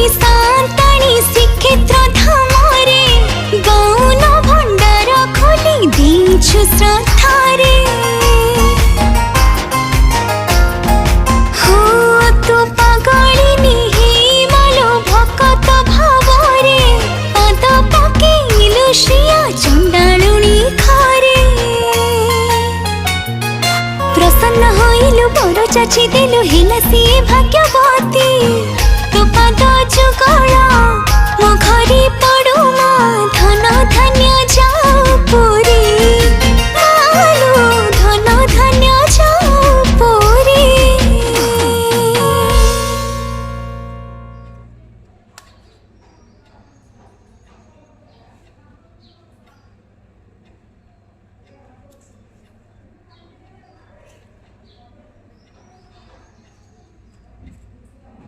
सांताणी श्रीक्षेत्र धामरे गौन भंडार खोली देछु श्रद्धारे हो तू पागलिनी हेमालो भकत भावरे पद पकेलु श्रिया चंडालुनी घरे प्रसन्न होइलु बर चाची देलु हेला सिए भाग्य